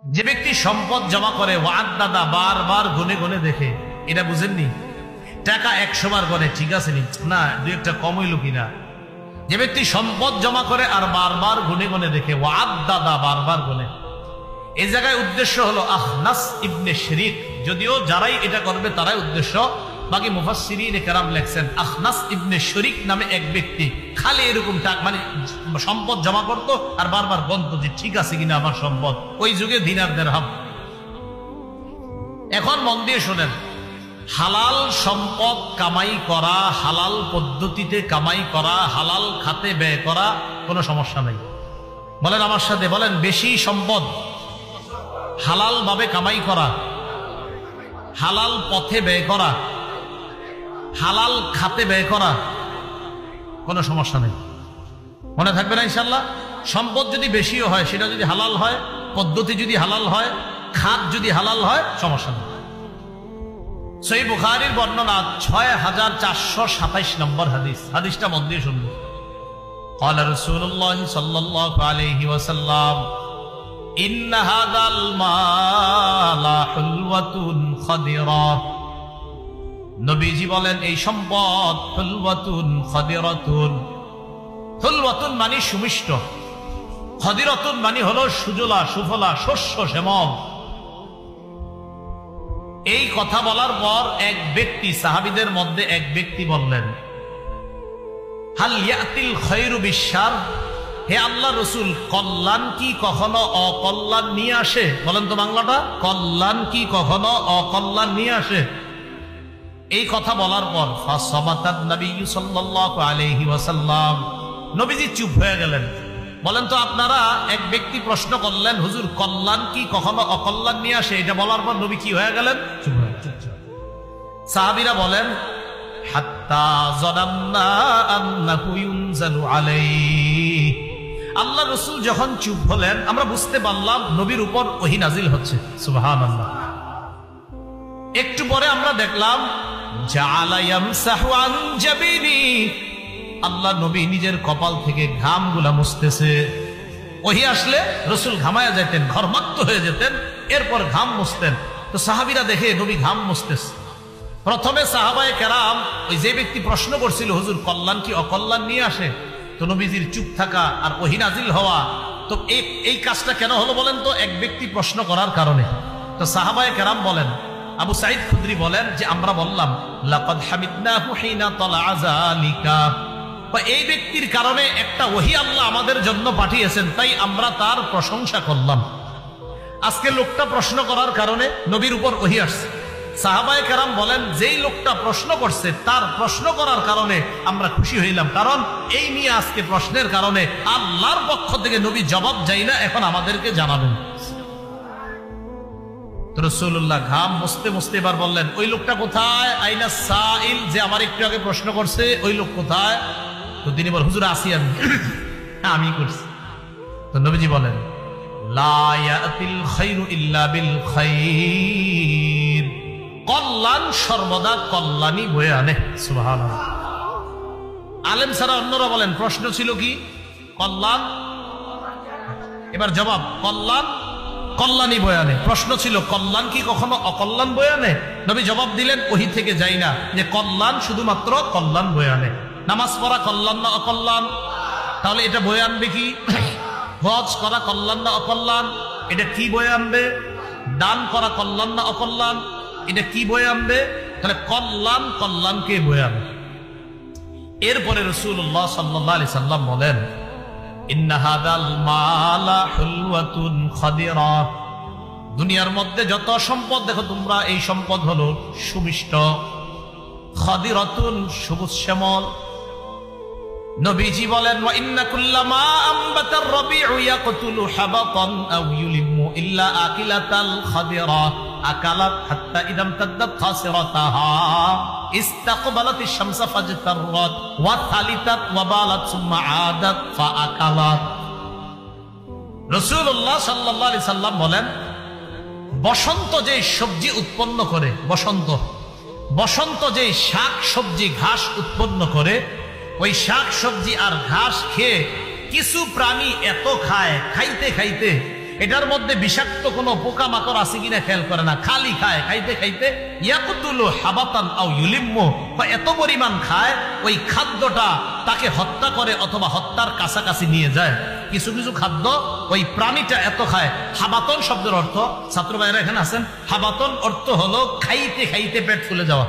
যে ব্যক্তি সম্পদ জমা করে ওয়াদাদা বারবার গুনে গুনে দেখে, এটা বুঝেননি? টাকা 100 বার গনে, ঠিক আছে নি না, দুই একটা কম হইল কিনা। যে ব্যক্তি সম্পদ জমা করে আর বারবার গুনে গুনে দেখে, ওয়াদাদা বারবার গুনে। এই জায়গায় উদ্দেশ্য হলো আখনাস ইবনে শরীক, যদিও যারাই এটা করবে তারাই উদ্দেশ্য। বাকি মুফাসসিরিনে কেরাম লেখছেন আখনাস ইবনে শরীক নামে এক ব্যক্তি খালি এরকম টাকা মানে সম্পদ জমা করতো আর বারবার গণতো যে ঠিক আছে কিনা আমার সম্পদ। ওই যুগে দিনার দিরহাম। এখন মন দিয়ে শোনেন, হালাল সম্পদ কামাই করা, হালাল পদ্ধতিতে কামাই করা, হালাল খাতে ব্যয় করা কোনো সমস্যা নাই। বলেন আমার সাথে, বলেন বেশি সম্পদ হালাল ভাবে কামাই করা, হালাল পথে ব্যয় করা, হালাল খাতে ব্যয় করা কোনো সমস্যা নেই। মনে থাকবে না ইনশাআল্লাহ? সম্পদ যদি বেশিও হয়, সেটা যদি হালাল হয়, পদ্ধতি যদি হালাল হয়, খাত যদি হালাল হয়, সমস্যা নেই। সহিহ বুখারীর বর্ণনা 6427 নম্বর হাদিস। হাদিসটা মন দিয়ে শুনবো। قال رسول الله صلى الله عليه وسلم إن هذا المال حلوة خضرة। নবীজি বলেন এই সম্পদ হুলওয়াতুন খাদিরাতুন। হুলওয়াতুন মানে সুমিষ্ট, খাদিরাতুন মানে হলো সুজলা সুফলা, শস্য শ্যামল। এই কথা বলার পর এক ব্যক্তি, সাহাবীদের মধ্যে এক ব্যক্তি বললেন, হাল ইয়াতিল খায়রু বিশার। হে আল্লাহ রাসূল, কল্যাণ কি কখনো অকল্যাণ নিয়ে আসে? বলেন তো বাংলাটা, কল্যাণ কি কখনো অকল্যাণ নিয়ে আসে? এই কথা বলার পর ফাসাবাতান নবী সাল্লাল্লাহু আলাইহি ওয়াসাল্লাম, নবীজি চুপ হয়ে গেলেন। বলেন তো আপনারা, এক ব্যক্তি প্রশ্ন করলেন, হুজুর কল্যাণ কি কখনো অকল্যাণ নিয়ে আসে? এটা বলার পর নবী কি হয়ে গেলেন? চুপ হয়ে গেলেন। সাহাবীরা বলেন, হাত্তা যানান্না আন্নাহু ইউনজালু আলাইহি। আল্লাহ রাসূল যখন চুপ হলেন, আমরা বুঝতে পারলাম নবীর উপর ওহী নাজিল হচ্ছে। সুবহানাল্লাহ। একটু পরে আমরা দেখলাম জাআলা ইয়ামসাহু আন জাবিনি, আল্লাহ নবী নিজের কপাল থেকে ঘামগুলা মুছতেছে। ওহী আসলে রাসূল ঘামায়া যেতেন, ঘর্মাক্ত হয়ে যেতেন, এরপর ঘাম মুছতেন। তো সাহাবীরা দেখে নবী ঘাম মুছতেছে। প্রথমে সাহাবায়ে কেরাম, ওই যে ব্যক্তি প্রশ্ন করছিল হুজুর কল্যাণ কি অকল্যাণ নিয়ে আসে, তো নবীজির চুপ থাকা আর ওহী নাজিল হওয়া, তো এই কাজটা কেন হলো বলেন তো? এক ব্যক্তি প্রশ্ন করার কারণে। তো সাহাবায়ে কেরাম বলেন, আবু সাঈদ খুদরি বলেন যে আমরা বললাম লাকাদ হামিদনাহু হিনা তালা যালিকা, এই ব্যক্তির কারণে একটা ওহী আল্লাহ আমাদের জন্য পাঠিয়েছেন, তাই আমরা তার প্রশংসা করলাম। আজকে লোকটা প্রশ্ন করার কারণে নবীর উপর ওহী আসছে। সাহাবায়ে কেরাম বলেন যেই লোকটা প্রশ্ন করছে তার প্রশ্ন করার কারণে আমরা খুশি হইলাম, কারণ এই নিয়ে আজকে প্রশ্নের কারণে আল্লাহর পক্ষ থেকে নবী জবাব চাই না, এখন আমাদেরকে জানাবেন। রাসূলুল্লাহ ঘাম মুছতে মুছতে এবার বললেন, ওই লোকটা কোথায়? আইনা সাইল, যে আমার একটু আগে প্রশ্ন করছে, ওই লোক কোথায়? তো তিনি বলেন, হুজুর আসি আমি করছি। তো নবীজি বলেন, লা ইয়াতিল খায়রু ইল্লা বিল খায়র, কল্যাণ সর্বদা কল্যাণই বয়ে আনে। সুবহানাল্লাহ। আলেম ছাড়া অন্যরা বলেন, প্রশ্ন ছিল কি? কল্যাণ। এবার জবাব, কল্যাণ কল্যাণই বয়ে আনে। প্রশ্ন ছিল কল্যাণ কি কখনো অকল্যাণ বয়ে আনে? নবী জবাব দিলেন, ওহী থেকে যাই না, যে কল্যাণ শুধুমাত্র কল্যাণ বয়ে আনে। নামাজ পড়া কল্যাণ না অকল্যাণ? তাহলে এটা বয়ে আনবে কি? হজ করা কল্যাণ না অকল্যাণ? এটা কি বয়ে আনবে? দান করা কল্যাণ না অকল্যাণ? এটা কি বয়ে আনবে? তাহলে কল্যাণ কল্যাণকে বয়ে আনবে। এরপরে রাসূলুল্লাহ সাল্লাল্লাহু আলাইহি সাল্লাম বলেন, ইন্না হাদাল মালা হুলওয়াতুন খাদিরা। দুনিয়ার মধ্যে যত সম্পদ দেখো তোমরা, এই সম্পদ হলো সুমিষ্ট, খাদিরাতুন সবুজ শ্যামল। নবীজি বলেন, ওয়া ইন্না কুল্লামা আমবাতার রাবিউ ইয়াকতুলু হাবাতান আও ইউলিমু ইল্লা আকিলাতাল খাদিরা আকালাত হাত্তা ইদাম তাদ্দাত খাসিরাতাহা ইস্তাকবালাতিশ শামসা ফাজতাররাত ওয়া থালিতাত ওয়া বালাত সুম্মা আদাত ফাআকালাত। রাসূলুল্লাহ সাল্লাল্লাহু আলাইহি সাল্লাম বলেন, বসন্ত যে সবজি উৎপন্ন করে, বসন্ত যে শাক সবজি ঘাস উৎপন্ন করে, ওই শাক সবজি আর ঘাস খেয়ে কিছু প্রাণী এত খায়, খাইতে খাইতে এটার মধ্যে বিষাক্ত কোনো পোকামাকড় আছে কিনা খেয়াল করে না, খালি খায়, খাইতে খাইতে ইয়াকুতুলু হাবাতান আও ইউলিম্মু, এত পরিমাণ খায় ওই খাদ্যটা তাকে হত্যা করে অথবা হত্যার কাছাকাছি নিয়ে যায়। কিছু কিছু খাদ্য ওই প্রাণীটা এত খায়। হাবাতন শব্দের অর্থ, ছাত্র ভাইরা এখানে আছেন, হাবাতন অর্থ হলো খাইতে খাইতে পেট ফুলে যাওয়া,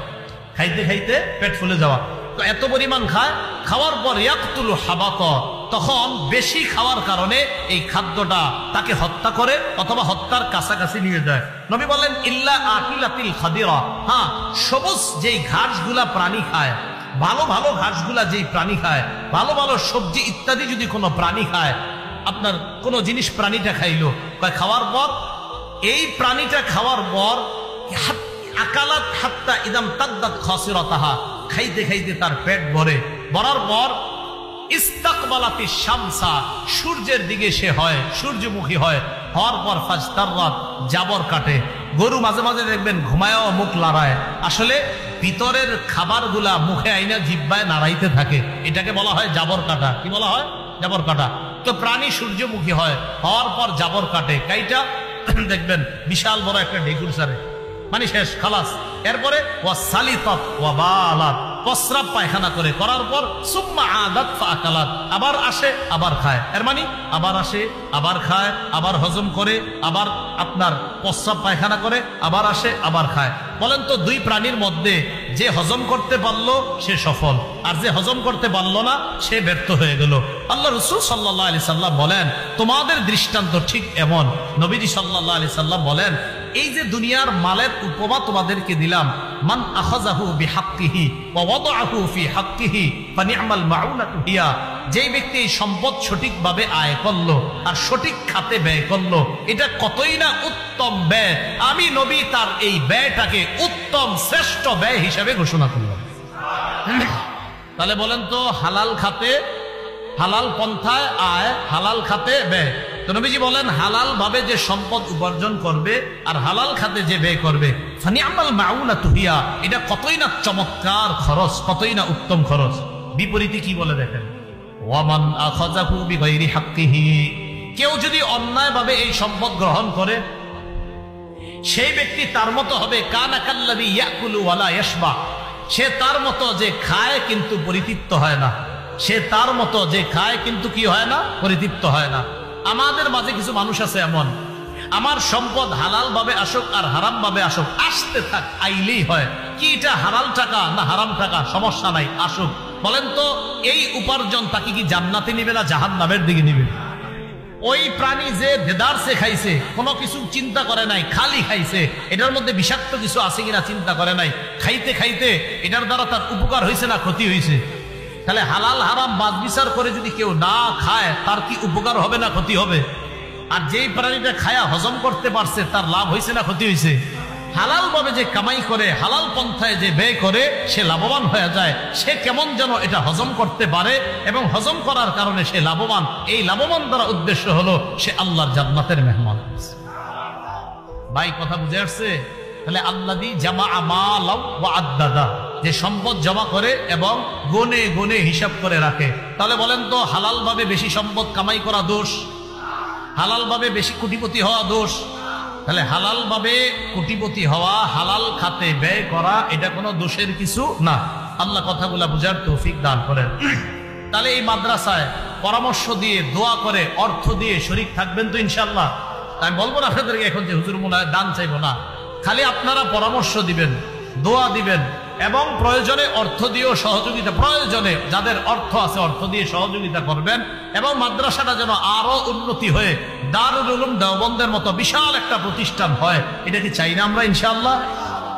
খাইতে খাইতে পেট ফুলে যাওয়া। তো এত পরিমাণ খায়, খাওয়ার পর ইয়াকতুলু হাবাত, তখন বেশি খাওয়ার কারণে এই খাদ্যটা তাকে হত্যা করে অথবা হত্যার কাছাকাছি নিয়ে যায়। নবী বলেন ইল্লা আকিলাতিল খাদিরা, হ্যাঁ সবুজ যেই ঘাসগুলা প্রাণী খায়, ভালো ভালো ঘাসগুলা যেই প্রাণী খায়, ভালো ভালো সবজি ইত্যাদি যদি কোনো প্রাণী খায়, আপনার কোন জিনিস প্রাণীটা খাইলো, খাওয়ার পর এই প্রাণীটা খাওয়ার পর আকালাত হাত্তা ইদাম তাদ্দাত খাসিরাতাহা, খাইতে খাইতে তার পেট ভরে, ভরার পর ইস্তাকবালাতি শামসা, সূর্যের দিকে সে হয়, সূর্যমুখী হয়, হওয়ার পর ফাজতাররাত, জাবর কাটে। গরু মাঝে মাঝে দেখবেন ঘুমায়ও মুখ লড়ায়, আসলে ভিতরের খাবারগুলা মুখে আইনা জিহ্বায় নাড়াইতে থাকে, এটাকে বলা হয় জাবর কাটা। কি বলা হয়? জাবর কাটা। তো প্রাণী সূর্যমুখী হয়, হওয়ার পর জাবর কাটে, কাইটা দেখবেন বিশাল বড় একটা ঢেকুর সারে, মানে শেষ, খালাস। এরপরে ওয়াসালিতাত ওয়া বালাত, প্রস্রাব পায়খানা করে, করার পর সুম্মা আদাত ফাআকালাত, আবার আসে আবার খায়। এর মানে আবার আসে আবার খায়, আবার হজম করে, আবার আপনার প্রস্রাব পায়খানা করে, আবার আসে আবার খায়। বলেন তো দুই প্রাণীর মধ্যে যে হজম করতে পারলো সে সফল, আর যে হজম করতে পারলো না সে ব্যর্থ হয়ে গেল। আল্লাহ রাসূল সাল্লাল্লাহু আলাইহি সাল্লাম বলেন তোমাদের দৃষ্টান্ত ঠিক এমন। নবীজি সাল্লাল্লাহু আলাইহি সাল্লাম বলেন এই যে দুনিয়ার মালের উপমা তোমাদেরকে দিলাম, মান আখাযাহু বিহাক্কিহি ওয়া ওয়াদাআহু ফি হাক্কিহি ফানি'মাল মাউনাতু হিয়া, যেই ব্যক্তি এই সম্পদ সঠিকভাবে আয় করলো আর সঠিক খাতে ব্যয় করলো, এটা কতই না উত্তম ব্যয়। আমি নবী তার এই ব্যয়টাকে উত্তম শ্রেষ্ঠ ব্যয় হিসাবে ঘোষণা করলাম। তাহলে বলেন তো হালাল খাতে, হালাল পন্থায় আয়, হালাল খাতে ব্যয়। তো নবীজি বলেন হালাল ভাবে যে সম্পদ উপার্জন করবে আর হালাল খাতে যে ব্যয় করবে, ফানি'মাল মাউনাতু হিয়া, এটা কতই না চমৎকার খরচ, কতই না উত্তম খরচ। বিপরীতে কি বলে দেখেন, ওয়ামান আখাযাহু বিগাইরি হাক্কিহি, কেউ যদি অন্যায় ভাবে এই সম্পদ গ্রহণ করে সেই ব্যক্তি তার মতো হবে কানা কাল্লাযী ইয়াকুলু ওয়া লা ইয়াশবা, সে তার মতো যে খায় কিন্তু পরিতৃপ্ত হয় না, সে তার মতো যে খায় কিন্তু কি হয় না, পরিতৃপ্ত হয় না। আমাদের মাঝে কিছু মানুষ আছে এমন, আমার সম্পদ হালাল ভাবে আসুক আর হারাম ভাবে আসুক, আসতে থাক, আইলেই হয়, কি এটা হালাল টাকা না হারাম টাকা সমস্যা নাই, আসুক। বলেন তো এই উপার্জন তাকে কি জান্নাতে নিবে না জাহান্নামের দিকে নিবে? ওই প্রাণী যে দেদারসে খাইছে, কোনো কিছু চিন্তা করে নাই, খালি খাইছে, এটার মধ্যে বিষাক্ত কিছু আছে কিনা চিন্তা করে নাই, খাইতে খাইতে এটার দ্বারা তার উপকার হয়েছে না ক্ষতি হয়েছে? তাহলে হালাল হারাম বাদ বিচার করে যদি কেউ না খায় তার কি উপকার হবে না ক্ষতি হবে? আর যেই প্রাণীটা খায়া হজম করতে পারছে তার লাভ হয়েছে না ক্ষতি হয়েছে? হালাল ভাবে যে কামাই করে, হালাল পন্থায় যে ব্যয় করে সে লাভবান হয়ে যায়, সে কেমন যেন এটা হজম করতে পারে এবং হজম করার কারণে সে লাভবান। এই লাভবান দ্বারা উদ্দেশ্য হলো সে আল্লাহর জান্নাতের মেহমান। ভাই কথা বুঝে আসছে? তাহলে আল্লাযী জামাআ মালাও ওয়া আদ্দাদা, যে সম্পদ জমা করে এবং গনে গনে হিসাব করে রাখে। তাহলে বলেন তো হালাল ভাবে বেশি সম্পদ কামাই করা দোষ? হালাল ভাবে বেশি কোটিপতি হওয়া দোষ? তাহলে হালাল ভাবে কোটিপতি হওয়া, হালাল খাতে ব্যয় করা, এটা কোনো দোষের কিছু না। আল্লাহ কথাগুলা বুঝার তৌফিক দান করেন। তাহলে এই মাদ্রাসায় পরামর্শ দিয়ে, দোয়া করে, অর্থ দিয়ে শরীক থাকবেন তো ইনশাআল্লাহ? আমি বলবো না আপনাদেরকে এখন যে হুজুর মোল্লায় দান চাইবো না, খালি আপনারা পরামর্শ দিবেন, দোয়া দিবেন এবং প্রয়োজনে অর্থ দিয়েও সহযোগিতা, প্রয়োজনে যাদের অর্থ আছে অর্থ দিয়ে সহযোগিতা করবেন এবং মাদ্রাসাটা যেন আরো উন্নতি হয়ে দারুল উলুম দেওবন্দের মতো বিশাল একটা প্রতিষ্ঠান হয়, এটা কি চাই না আমরা ইনশাআল্লাহ?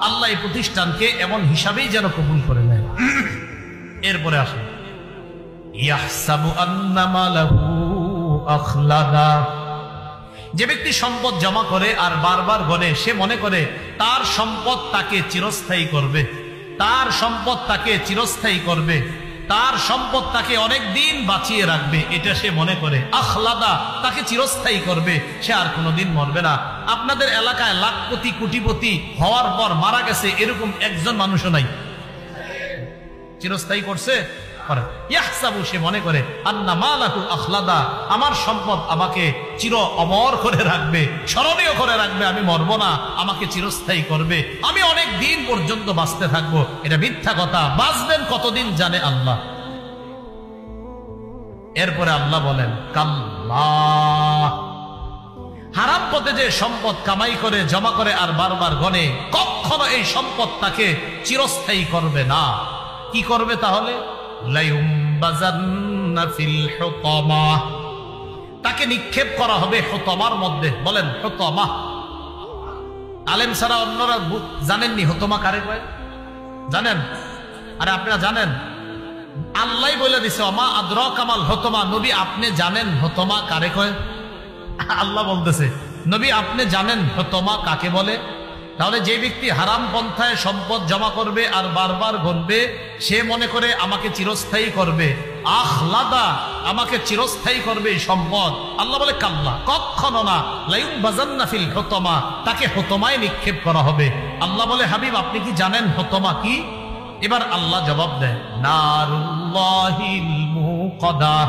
আল্লাহ এই প্রতিষ্ঠানকে এমন হিসাবেই যেন কবুল করে নেয়। এরপরে আসেন, ইয়াহসাবু আন্না মালাহু আখলাদা, যে ব্যক্তি সম্পদ জমা করে আর বারবার গনে, সে মনে করে তার সম্পদ তাকে চিরস্থায়ী করবে, তার সম্পদ তাকে চিরস্থায়ী করবে, তার সম্পদ তাকে অনেক দিন বাঁচিয়ে রাখবে, এটা সে মনে করে। আখলাদা, তাকে চিরস্থায়ী করবে, সে আর কোনোদিন মরবে না। আপনাদের এলাকায় লাখপতি কোটিপতি হওয়ার পর মারা গেছে এরকম একজন মানুষও নাই। চিরস্থায়ী করছে? করেন, ইয়াহসাবু, সে মনে করে, আন্না মালাহু আখলাদা, আমার সম্পদ আমাকে চির অমর করে রাখবে, স্মরণীয় করে রাখবে, আমি মরবো না, আমাকে চিরস্থায়ী করবে, আমি অনেক দিন পর্যন্ত বাঁচতে থাকবো। এটা মিথ্যা কথা। বাঁচবেন কতদিন জানে আল্লাহ। এরপরে আল্লাহ বলেন, কাল্লাহ, হারাম পথে যে সম্পদ কামাই করে, জমা করে আর বারবার গনে, কখনো এই সম্পদ তাকে চিরস্থায়ী করবে না। কি করবে তাহলে? লায়ুমবাযান্না ফিল হুতামা, তাকে নিক্ষেপ করা হবে হুতামার মধ্যে। বলেন হুতামা। আলেম ছাড়া অন্যরা জানেননি হুতামা কারে কয়? জানেন? আরে আপনারা জানেন? আল্লাহ বলে দিছে, ওমা আদরাকা মাল হুতামা, নবী আপনি জানেন হুতামা কারে কয়? আল্লাহ বলতেছে, নবী আপনি জানেন হুতামা কাকে বলে? তাহলে যে ব্যক্তি হারাম পন্থায় সম্পদ জমা করবে আর বারবার গণবে, সে মনে করে আমাকে চিরস্থায়ী করবে, আখলাদা, আমাকে চিরস্থায়ী করবে এই সম্পদ। আল্লাহ বলে কাল্লা, কখনো না, লায়ুমবাযান্না ফিল হুতামা, তাকে হুতামায় নিক্ষেপ করা হবে। আল্লাহ বলে, হাবিব আপনি কি জানেন হুতামা কি? এবার আল্লাহ জবাব দেয়, নারুল্লাহিল মুকাদা,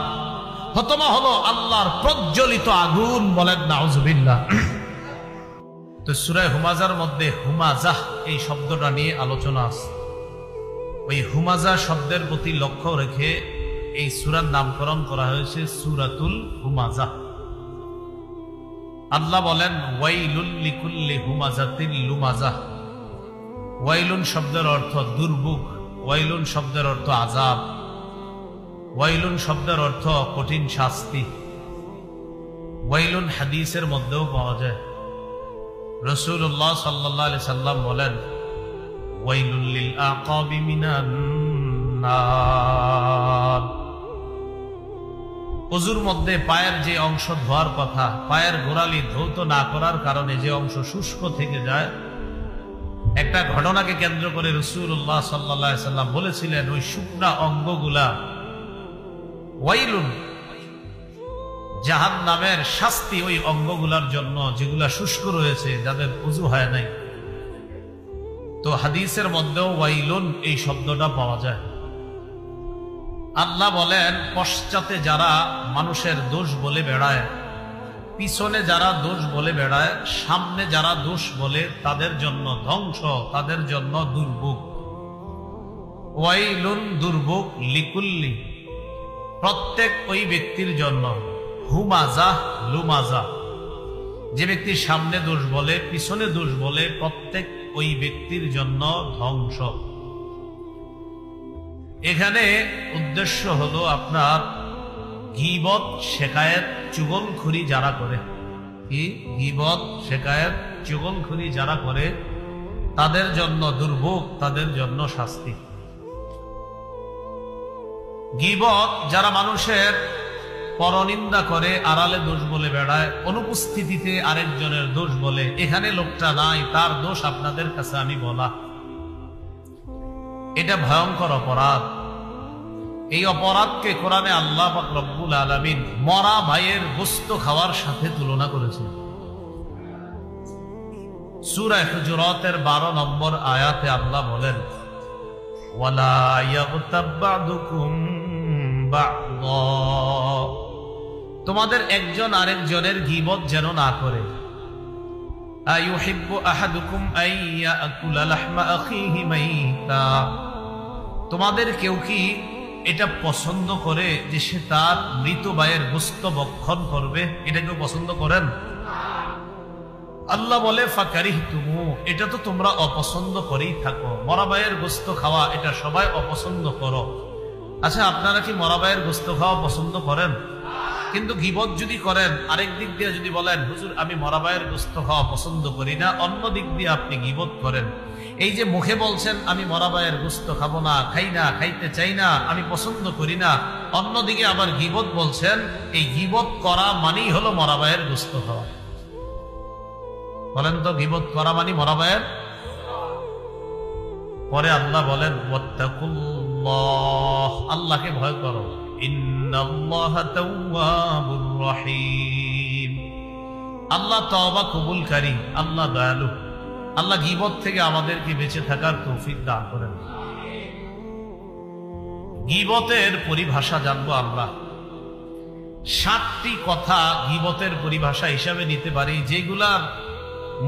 হুতামা হলো আল্লাহর প্রজ্বলিত আগুন। বলেন নাউজুবিল্লাহ। তো সূরা হুমাজার মধ্যে হুমাজাহ এই শব্দটা নিয়ে আলোচনা আছে। ওই হুমাজা শব্দের প্রতি লক্ষ্য রেখে এই সূরার নামকরণ করা হয়েছে সূরাতুল হুমাজাহ। আল্লাহ বলেন, ওয়াইলুল লিকুল্লি হুমাজাতিল লুমাজাহ। ওয়াইলুন শব্দের অর্থ দুর্ভোগ, ওয়াইলুন শব্দের অর্থ আযাব, ওয়াইলুন শব্দের অর্থ কঠিন শাস্তি। ওয়াইলুন হাদিসের মধ্যেও পাওয়া যায়। রাসূলুল্লাহ সাল্লাল্লাহু আলাইহি সাল্লাম বলেন, ওয়াইলুল লিল আকাবি মিনান নার। ওযুর মধ্যে পায়ের যে অংশ ধোয়ার কথা, পায়ের গোড়ালি ধৌত না করার কারণে যে অংশ শুষ্ক থেকে যায়, একটা ঘটনাকে কেন্দ্র করে রাসূলুল্লাহ সাল্লাল্লাহু আলাইহি সাল্লাম বলেছিলেন, ওই শুকনা অঙ্গগুলা ওয়াইলুন, জাহান্নামের শাস্তি ওই অঙ্গগুলার জন্য যেগুলা শুষ্ক রয়েছে, যাদের ওযু হয় নাই। তো হাদিসের মধ্যেও ওয়াইলুন এই শব্দটা পাওয়া যায়। আল্লাহ বলেন, পশ্চাতে যারা মানুষের দোষ বলে বেড়ায়, পিছনে যারা দোষ বলে বেড়ায়, সামনে যারা দোষ বলে, তাদের জন্য ধ্বংস, তাদের জন্য দুর্ভোগ। ওয়াইলুন, দুর্ভোগ, লিকুল্লি, প্রত্যেক ওই ব্যক্তির জন্য, হুমাজা, লুমাজা, যে ব্যক্তির সামনে দোষ বলে, পিছনে দোষ বলে, প্রত্যেক ওই ব্যক্তির জন্য ধ্বংস। এখানে উদ্দেশ্য হলো আপনার গীবত, শেকায়েত, চুগলখুরি যারা করে, কি গীবত, শেকায়েত, চুগলখুরি যারা করে, তাদের জন্য দুর্ভোগ, তাদের জন্য শাস্তি। গীবত যারা মানুষের পরনিন্দা করে, আড়ালে দোষ বলে বেড়ায়, অনুপস্থিতিতে আরেকজনের দোষ বলে, এখানে লোকটা নাই, তার দোষ আপনাদের কাছে আমি বলা, এটা ভয়ঙ্কর অপরাধ। এই অপরাধকে কোরআনে আল্লাহ পাক রব্বুল আলামিন মরা ভাইয়ের গোশত খাওয়ার সাথে তুলনা করেছেন। সূরা হুজুরাতের 12 নম্বর আয়াতে আল্লাহ বলেন, ওয়ালা ইয়াগতাব বা'দুকুম বা'দা, তোমাদের একজন আরেকজনের গীবত যেন না করে। আইয়ুহিব্বু আহাদুকুম আইয়াকুলা লাহমা আখিহি মাইতা, তোমাদের কেউ কি এটা পছন্দ করে যে সে তার মৃত ভাইয়ের গোশত ভক্ষণ করবে? এটা কেউ পছন্দ করেন? আল্লাহ বলে, ফাকারিহতুমু, এটা তো তোমরা অপছন্দ করেই থাকো। মরা ভাইয়ের গোশত খাওয়া এটা সবাই অপছন্দ করো। আচ্ছা, আপনারা কি মরা ভাইয়ের গোশত খাওয়া পছন্দ করেন? কিন্তু গীবত যদি করেন, আরেক দিক দিয়ে যদি বলেন, হুজুর আমি মরা ভাইয়ের গোশত খাওয়া পছন্দ করি না, অন্য দিক দিয়ে আপনি গীবত করেন। এই যে মুখে বলছেন আমি মরা ভাইয়ের গোশত খাবো না, খাই না, খাইতে চাই না, আমি পছন্দ করি না, অন্যদিকে আবার গীবত বলছেন, এই গীবত করা মানেই হলো মরা ভাইয়ের গোশত খাওয়া। বলেন তো, গীবত করা মানে মরা ভাইয়ের? পরে আল্লাহ বলেন, ওয়াত্তাকুল্লাহ, আল্লাহকে ভয় করো, ইন্নাল্লাহা তাওয়াবুর রহিম, আল্লাহ তওবা কবুলকারী, আল্লাহ দয়ালু। আল্লাহ গীবত থেকে আমাদেরকে বেঁচে থাকার তৌফিক দান করেন। গীবতের পরিভাষা জানবো আমরা। 7টি কথা গীবতের পরিভাষা হিসাবে নিতে পারি, যেগুলার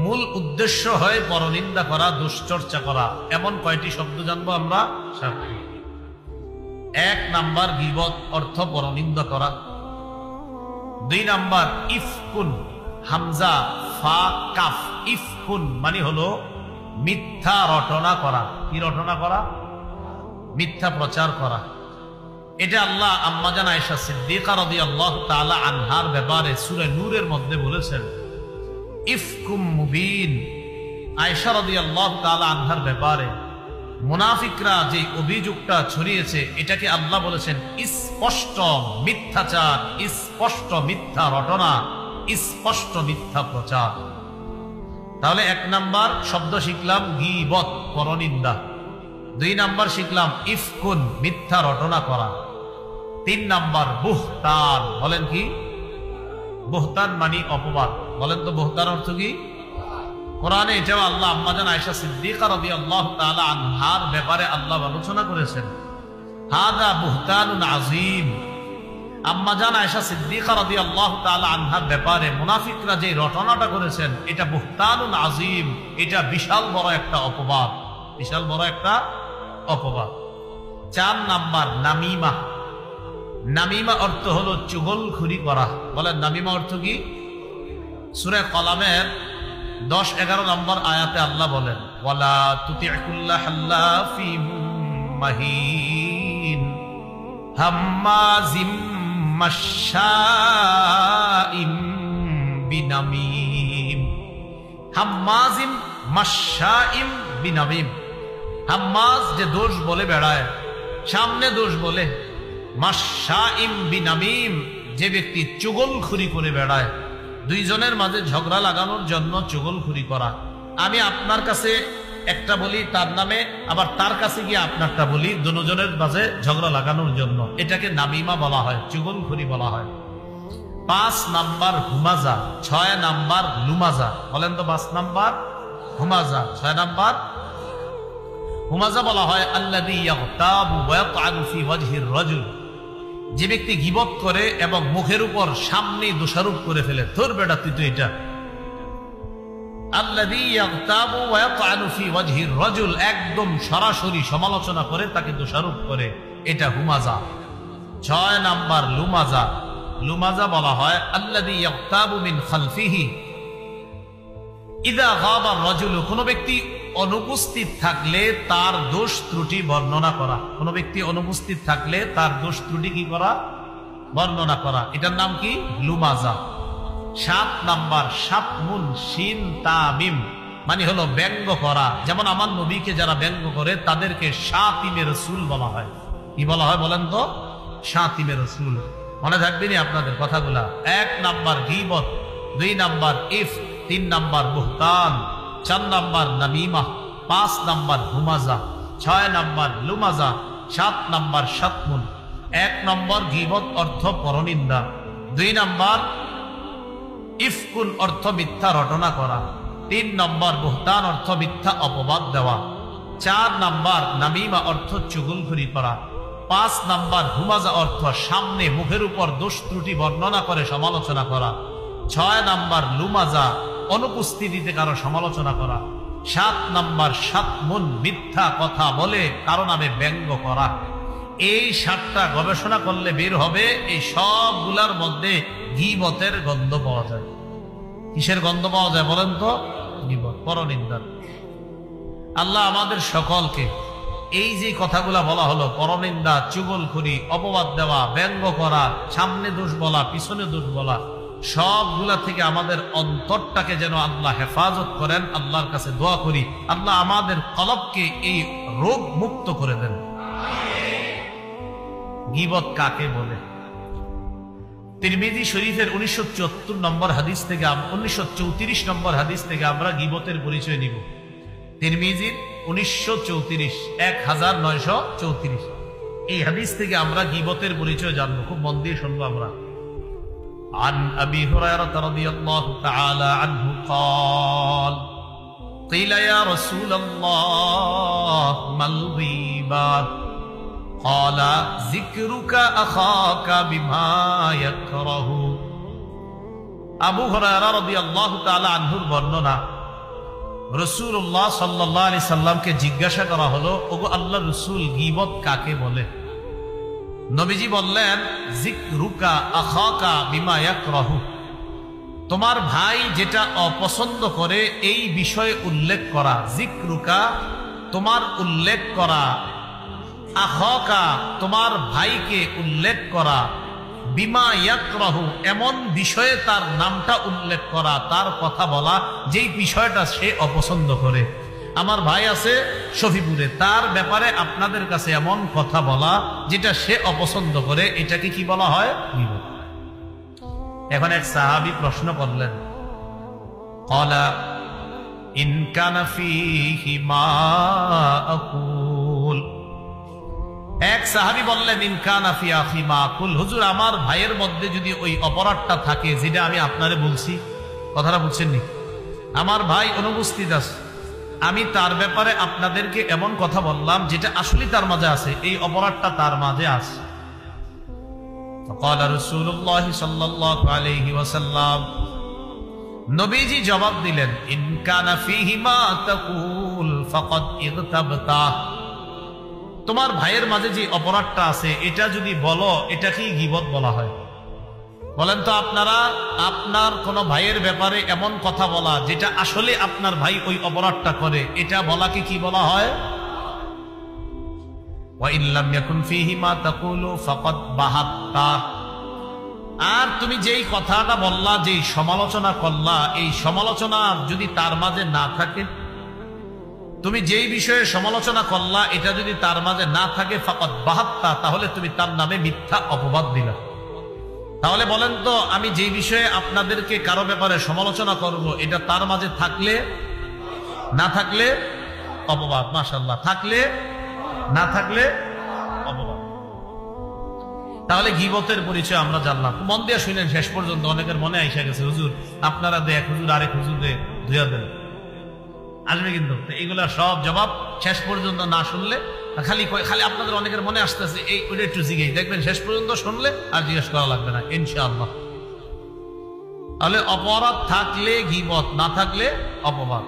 মূল উদ্দেশ্য হয় পরনিন্দা করা, দুশ্চর্চা করা। এমন কয়টি শব্দ জানবো আমরা? 7টি। 1 নাম্বার গীবত অর্থ পরনিন্দা করা। 2 নাম্বার ইফকুন, হামজা ফা কাফ, ইফকুন মানে হলো মিথ্যা রটনা করা। কি রটনা করা? মিথ্যা প্রচার করা। এটা আল্লাহ আম্মাজান আয়েশা সিদ্দিকা রাদিয়াল্লাহু তাআলা আনহার ব্যাপারে সূরা নূরের মধ্যে বলেছেন, ইফকুম মুবিন। আয়েশা রাদিয়াল্লাহু তাআলা আনহার ব্যাপারে মুনাফিকরা যে অভিযোগটা ছড়িয়েছে, এটাকে আল্লাহ বলেছেন স্পষ্ট মিথ্যাচার, স্পষ্ট মিথ্যা রটনা, স্পষ্ট মিথ্যা প্রচার। তাহলে 1 নাম্বার শব্দ শিখলাম গীবত, পরনিন্দা। 2 নাম্বার শিখলাম ইফকুন, মিথ্যা রটনা করা। 3 নাম্বার বুহতান। বলেন কি? বুহতান মানে অপবাদ। বলেন তো বুহতান অর্থ কি? কোরআনে এটাও আল্লাহ আম্মাজান আয়েশা সিদ্দিকা রাদিয়াল্লাহু তাআলা আনহার ব্যাপারে আল্লাহ আলোচনা করেছেন, হাদা বুহতানুন আযীম। আম্মাজান আয়েশা সিদ্দিকা রাদিয়াল্লাহু তাআলা আনহার ব্যাপারে মুনাফিকরা যে রটনাটা করেছেন, এটা বুহতানুন আযীম, এটা বিশাল বড় একটা অপবাদ, বিশাল বড় একটা অপবাদ। 4 নাম্বার নামিমা। নামিমা অর্থ হলো চুগলখুরি করা। বলেন নামিমা অর্থ কি? সূরা কলামের 10-11 নম্বর আয়াতে আল্লাহ বলেন, ওয়ালা তুতি কুল্লা হাল্লাফিম মাহিন হাম্মাজিম মাশশাইম বিনামিম। হাম্মাজিম মাশশাইম বিনামিম। হাম্মাজ যে দোষ বলে বেড়ায়, সামনে দোষ বলে। মাশশাইম বিনামিম, যে ব্যক্তি চুগলখুরি করে বেড়ায়। দুইজনের মাঝে ঝগড়া লাগানোর জন্য চুগলখুরি করা। আমি আপনার কাছে একটা বলি তার নামে, আবার তার কাছে গিয়ে আপনারটা বলি, দুজনের মাঝে ঝগড়া লাগানোর জন্য। এটাকে নামিমা বলা হয়, চুগলখুরি বলা হয়। 5 নাম্বার হুমাজা। 6 নাম্বার লুমাজা। বলেন তো 5 নাম্বার হুমাজা, 6 নাম্বার হুমাজা বলা হয় আল্লাযী ইয়াগতাবু ওয়া ইয়াতআনু ফি ওয়াজহির রাজুল। যে ব্যক্তি গীবত করে এবং মুখের উপর সামনে দোষারোপ করে ফেলে, তোর বেটা তুই তো এটা। আল্লাযী ইয়াগতাবু ওয়া ইয়াতআনু ফি ওয়াজহির রাজুল, একদম সরাসরি সমালোচনা করে, তাকে দোষারোপ করে, এটা হুমাজা। 6 নাম্বার লুমাজা। লুমাজা বলা হয় আল্লাযী ইয়াগতাবু মিন খালফিহি ইযা গাবা আর-রাজুলু। কোন ব্যক্তি অনুপস্থিত থাকলে তার দোষ ত্রুটি বর্ণনা করা। কোন ব্যক্তি অনুপস্থিত থাকলে তার দোষ ত্রুটি কি করা? বর্ণনা করা। এটার নাম কি? লুমাজা। 7 নাম্বার শাতমুন, শিন তামিম মানে হলো ব্যঙ্গ করা। যেমন আমার নবীকে যারা ব্যঙ্গ করে তাদেরকে শাতিমে রাসূল বলা হয়। কি বলা হয় বলেন তো? শাতিমে রাসূল। মনে থাকবে নি আপনাদের কথাগুলা? 1 নাম্বার গীবত, 2 নাম্বার ইফ, 3 নাম্বার বুহতান, 4 নাম্বার নামিমা, 5 নাম্বার হুমাজা, 6 নাম্বার লুমাজা, 7 নাম্বার শাতমুন। 1 নম্বর গীবত অর্থ পরনিন্দা। 2 নাম্বার ইফকুন অর্থ মিথ্যা রটনা করা। 3 নম্বর বুহতান অর্থ মিথ্যা অপবাদ দেওয়া। 4 নাম্বার নামিমা অর্থ চুগলখুরি করা। 5 নাম্বার হুমাজা অর্থ সামনে মুখের উপর দোষ ত্রুটি বর্ণনা করে সমালোচনা করা। 6 নাম্বার লুমাজা অনুপস্থিতিতে কারো সমালোচনা করা। 7 নাম্বার শাতমুন, মিথ্যা কথা বলে কারো নামে ব্যঙ্গ করা। এই 7টা গবেষণা করলে বের হবে এই সবগুলার মধ্যে গীবতের গন্ধ পাওয়া যায়। কিসের গন্ধ পাওয়া যায় বলেন তো? গীবত, পরনিন্দার। আল্লাহ আমাদের সকলকে এই যে কথাগুলা বলা হলো, পরনিন্দা, চুগলখুরি, অপবাদ দেওয়া, ব্যঙ্গ করা, সামনে দোষ বলা, পিছনে দোষ বলা, সবগুলা থেকে আমাদের অন্তরটাকে যেন আল্লাহ হেফাজত করেন। আল্লাহর কাছে দোয়া করি আল্লাহ আমাদের কলবকে এই রোগ মুক্ত করে দেন। গীবত কাকে বলে? তিরমিজি শরীফের 1974 নম্বর হাদিস থেকে 1934 নম্বর হাদিস থেকে আমরা গীবতের পরিচয় নিব। তিরমিজির 1934 এই হাদিস থেকে আমরা গীবতের পরিচয় জানবো। খুব মন দিয়ে শুনবো আমরা। عن أبي هريرة رضي الله تعالى عنه قال قيل يا رسول الله ما الغيبة ক্বালা যিকরুকা আখাকা বিমা ইয়াকরাহু। আবু হুরায়রা রাদিয়াল্লাহু তাআলা আনহুর বর্ণনা, রাসূলুল্লাহ সাল্লাল্লাহু আলাইহি সাল্লামকে জিজ্ঞাসা করা হলো, ওগো আল্লাহর রাসূল, গীবত কাকে বলে? নবীজি বললেন, যিকরুকা আখাকা বিমা ইয়াকরাহু, তোমার ভাই যেটা অপছন্দ করে এই বিষয়ে উল্লেখ করা। যিকরুকা, তোমার উল্লেখ করা, আখাকা, তোমার ভাইকে উল্লেখ করা, বিমা ইয়াকরাহু, এমন বিষয়ে তার নামটা উল্লেখ করা, তার কথা বলা যেই বিষয়টা সে অপছন্দ করে। আমার ভাই আছে শফিপুরে, তার ব্যাপারে আপনাদের কাছে এমন কথা বলা যেটা সে অপছন্দ করে, এটাকে কি বলা হয়? গীবত। এখন এক সাহাবী প্রশ্ন করলেন, ক্বালা ইন কানা ফীহি মা আকুল। এক সাহাবী বললেন, ইন কানা ফি আখি মা আকুল, হুজুর আমার ভাইয়ের মধ্যে যদি ওই অপরাধটা থাকে যেটা আমি আপনারে বলছি, কথাটা বুঝছেন নি? আমার ভাই অনুপস্থিত আছে, আমি তার ব্যাপারে আপনাদেরকে এমন কথা বললাম যেটা আসলে তার মাঝে আছে, এই অপরাধটা তার মাঝে আছে। ক্বালা রাসূলুল্লাহ সাল্লাল্লাহু আলাইহি ওয়াসাল্লাম, নবীজি জবাব দিলেন, ইন কানা ফীহি মা তাকুল ফাকাদ ইগতাবতা, তোমার ভাইয়ের মাঝে যে অপরাধটা আছে এটা যদি বলো, এটাকেই গীবত বলা হয়। বলেন তো আপনারা, আপনার কোন ভাইয়ের ব্যাপারে এমন কথা বলা যেটা আসলে আপনার ভাই ওই অপরাধটা করে, এটা বলাকে কি বলা হয়? ওয়া ইল্লাম ইয়াকুন ফীহি মা তাকুলু ফাকাদ বাহাত্তা, আর তুমি যেই কথাটা বললা, যেই সমালোচনা করলা, এই সমালোচনা যদি তার মাঝে না থাকে, তুমি যেই বিষয়ে সমালোচনা করলা এটা যদি তার মাঝে না থাকে, ফাকাদ বাহাত্তা, তাহলে তুমি তার নামে মিথ্যা অপবাদ দিলা। তাহলে বলেন তো, আমি যেই বিষয়ে আপনাদেরকে কারো ব্যাপারে সমালোচনা করব, এটা তার মাঝে থাকলে, না থাকলে অপবাদ। মাশাআল্লাহ, থাকলে, না থাকলে অপবাদ। তাহলে গীবতের পরিচয় আমরা জানলাম। মন দিয়ে শুনেন শেষ পর্যন্ত, অনেকের মনে আইসা গেছে, হুজুর আপনারা দেখ, হুজুর আরেক হুজুর দে, ধুয়া দেন, আসবে কিন্তু এইগুলা সব জবাব শেষ পর্যন্ত না শুনলে, খালি খালি আপনাদের অনেকের মনে আসতেছে এই ওইটা একটু জিজ্ঞেস, দেখবেন শেষ পর্যন্ত শুনলে আর জিজ্ঞেস করা লাগবে না ইনশাআল্লাহ। তাহলে অপরাধ থাকলে গীবত, না থাকলে অপবাদ।